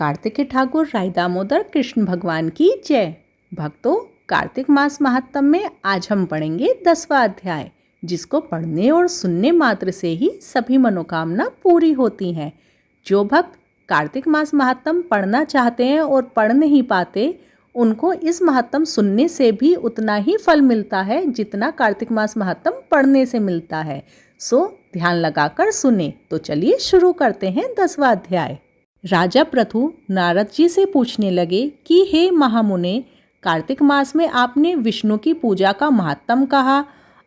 कार्तिकेय ठाकुर राय दामोदर कृष्ण भगवान की जय। भक्तों, कार्तिक मास महात्म्य में आज हम पढ़ेंगे 10वां अध्याय, जिसको पढ़ने और सुनने मात्र से ही सभी मनोकामना पूरी होती हैं। जो भक्त कार्तिक मास महात्म्य पढ़ना चाहते हैं और पढ़ नहीं पाते, उनको इस महात्म्य सुनने से भी उतना ही फल मिलता है जितना कार्तिक मास महात्म्य पढ़ने से मिलता है। सो ध्यान लगाकर सुने। तो चलिए शुरू करते हैं 10वां अध्याय। राजा पृथु नारद जी से पूछने लगे कि हे महामुने, कार्तिक मास में आपने विष्णु की पूजा का महात्म्य कहा।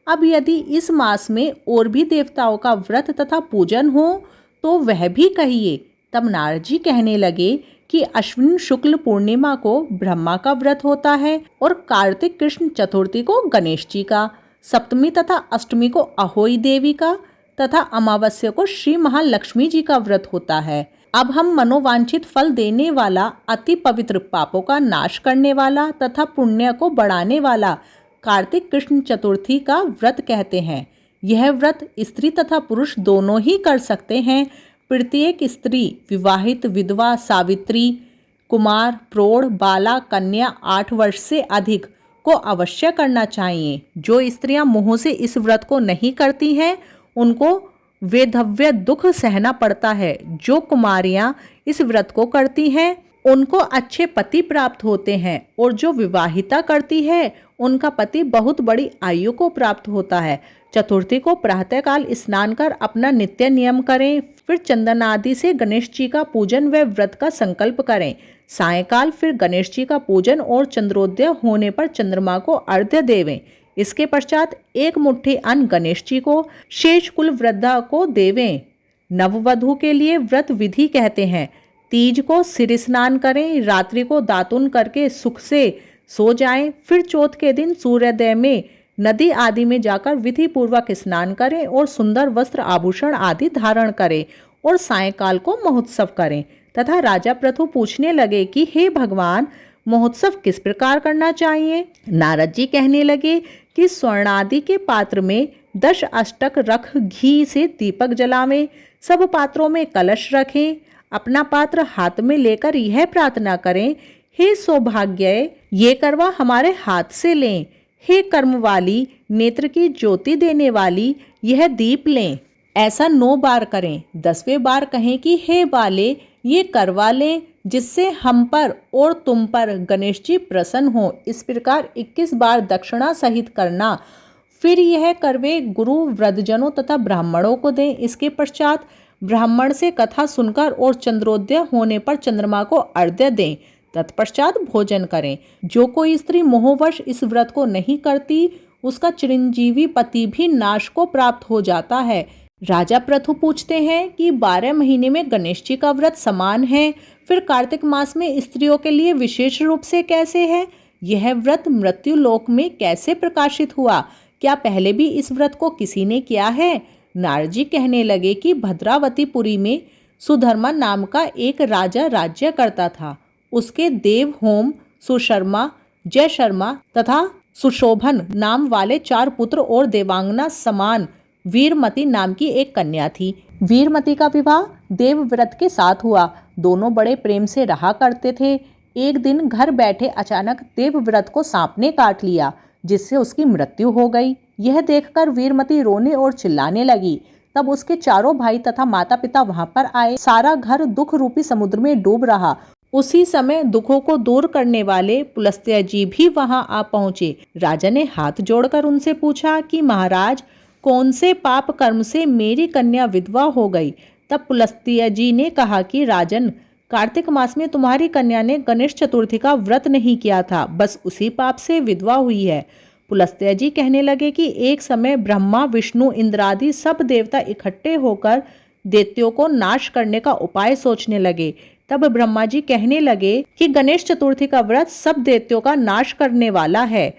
अब यदि इस मास में और भी देवताओं का व्रत तथा पूजन हो तो वह भी कहिए। तब नारद जी कहने लगे कि अश्विन शुक्ल पूर्णिमा को ब्रह्मा का व्रत होता है और कार्तिक कृष्ण चतुर्थी को गणेश जी का, सप्तमी तथा अष्टमी को अहोई देवी का तथा अमावस्या को श्री महालक्ष्मी जी का व्रत होता है। अब हम मनोवांछित फल देने वाला, अति पवित्र, पापों का नाश करने वाला तथा पुण्य को बढ़ाने वाला कार्तिक कृष्ण चतुर्थी का व्रत कहते हैं। यह व्रत स्त्री तथा पुरुष दोनों ही कर सकते हैं। प्रत्येक स्त्री, विवाहित, विधवा, सावित्री, कुमार, प्रौढ़, बाला, कन्या 8 वर्ष से अधिक को अवश्य करना चाहिए। जो स्त्रियां मुंह से इस व्रत को नहीं करती हैं, उनको वेधव्य दुख सहना पड़ता है। जो कुमारियां इस व्रत को करती हैं, उनको अच्छे पति प्राप्त होते हैं और जो विवाहिता करती है, उनका पति बहुत बड़ी आयु को प्राप्त होता है। चतुर्थी को प्रातःकाल स्नान कर अपना नित्य नियम करें, फिर चंदन आदि से गणेश जी का पूजन व व्रत का संकल्प करें। सायंकाल फिर गणेश जी का पूजन और चंद्रोदय होने पर चंद्रमा को अर्घ्य देवें। इसके पश्चात 1 मुट्ठी अन्न गणेश जी को, शेष कुल वृद्धा को देवें। नववधु के लिए व्रत विधि कहते हैं। तीज को सिर स्नान करें, रात्रि को दातुन करके सुख से सो जाएं, फिर चौथ के दिन सूर्योदय में नदी आदि में जाकर विधि पूर्वक स्नान करें और सुंदर वस्त्र आभूषण आदि धारण करें और सायंकाल को महोत्सव करें। तथा राजा पृथु पूछने लगे कि हे भगवान, महोत्सव किस प्रकार करना चाहिए। नारद जी कहने लगे कि स्वर्णादि के पात्र में 10 अष्टक रख घी से दीपक जलावें। सब पात्रों में कलश रखें। अपना पात्र हाथ में लेकर यह प्रार्थना करें, हे सौभाग्य, ये करवा हमारे हाथ से लें। हे कर्म वाली, नेत्र की ज्योति देने वाली, यह दीप लें। ऐसा 9 बार करें। 10वें बार कहें कि हे बाले, ये करवा लें, जिससे हम पर और तुम पर गणेश जी प्रसन्न हो। इस प्रकार 21 बार दक्षिणा सहित करना। फिर यह करवे गुरु, वृद्धजनों तथा ब्राह्मणों को दें। इसके पश्चात ब्राह्मण से कथा सुनकर और चंद्रोदय होने पर चंद्रमा को अर्घ्य दें। तत्पश्चात भोजन करें। जो कोई स्त्री मोहवश इस व्रत को नहीं करती, उसका चिरंजीवी पति भी नाश को प्राप्त हो जाता है। राजा पृथु पूछते हैं कि 12 महीने में गणेश जी का व्रत समान है, फिर कार्तिक मास में स्त्रियों के लिए विशेष रूप से कैसे है। यह व्रत मृत्यु लोक में कैसे प्रकाशित हुआ? क्या पहले भी इस व्रत को किसी ने किया है? नारद जी कहने लगे कि भद्रावतीपुरी में सुधर्मा नाम का एक राजा राज्य करता था। उसके देव होम, सुशर्मा, जय शर्मा तथा सुशोभन नाम वाले 4 पुत्र और देवांगना समान वीरमती नाम की एक कन्या थी। वीरमती का विवाह देवव्रत के साथ हुआ। दोनों बड़े प्रेम से रहा करते थे। एक दिन घर बैठे अचानक देवव्रत को सांप ने काट लिया, जिससे उसकी मृत्यु हो गई। यह देखकर वीरमती रोने और चिल्लाने लगी। तब उसके चारों भाई तथा माता पिता वहां पर आए। सारा घर दुख रूपी समुद्र में डूब रहा। उसी समय दुखों को दूर करने वाले पुलस्त्य जी भी वहां आ पहुंचे। राजा ने हाथ जोड़कर उनसे पूछा कि महाराज, कौन से पाप कर्म से मेरी कन्या विधवा हो गई? तब पुलस्त्य जी ने कहा कि राजन, कार्तिक मास में तुम्हारी कन्या ने गणेश चतुर्थी का व्रत नहीं किया था, बस उसी पाप से विधवा हुई है। पुलस्त्य जी कहने लगे कि एक समय ब्रह्मा, विष्णु, इंद्रादि सब देवता इकट्ठे होकर दैत्यों को नाश करने का उपाय सोचने लगे। तब ब्रह्मा जी कहने लगे कि गणेश चतुर्थी का व्रत सब दैत्यों का नाश करने वाला है।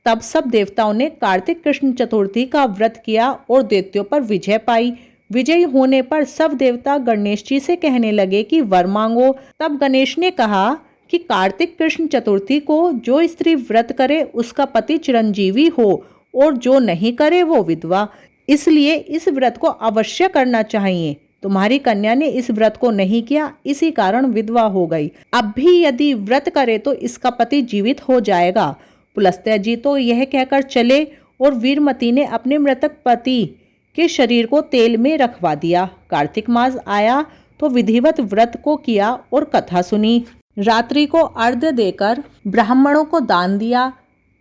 तब सब देवताओं ने कार्तिक कृष्ण चतुर्थी का व्रत किया और दैत्यों पर विजय पाई। विजयी होने पर सब देवता गणेश जी से कहने लगे कि वर मांगो। तब गणेश ने कहा कि कार्तिक कृष्ण चतुर्थी को जो स्त्री व्रत करे उसका पति चिरंजीवी हो और जो नहीं करे वो विधवा। इसलिए इस व्रत को अवश्य करना चाहिए। तुम्हारी कन्या ने इस व्रत को नहीं किया, इसी कारण विधवा हो गई। अब भी यदि व्रत करे तो इसका पति जीवित हो जाएगा। पुलस्त्य जी तो यह कहकर चले और वीरमती ने अपने मृतक पति के शरीर को तेल में रखवा दिया। कार्तिक मास आया तो विधिवत व्रत को किया और कथा सुनी। रात्रि को अर्घ्य देकर ब्राह्मणों को दान दिया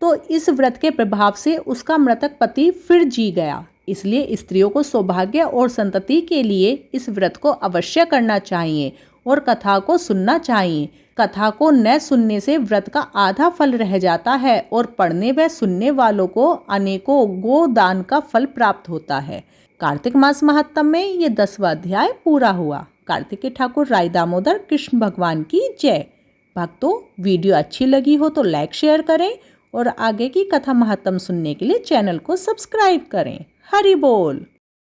तो इस व्रत के प्रभाव से उसका मृतक पति फिर जी गया। इसलिए स्त्रियों को सौभाग्य और संतति के लिए इस व्रत को अवश्य करना चाहिए और कथा को सुनना चाहिए। कथा को न सुनने से व्रत का आधा फल रह जाता है और पढ़ने व सुनने वालों को अनेकों गोदान का फल प्राप्त होता है। कार्तिक मास महात्म्य में ये 10वां अध्याय पूरा हुआ। कार्तिकेय ठाकुर राय दामोदर कृष्ण भगवान की जय। भक्तों, वीडियो अच्छी लगी हो तो लाइक शेयर करें और आगे की कथा महात्म्य सुनने के लिए चैनल को सब्सक्राइब करें। हरि बोल।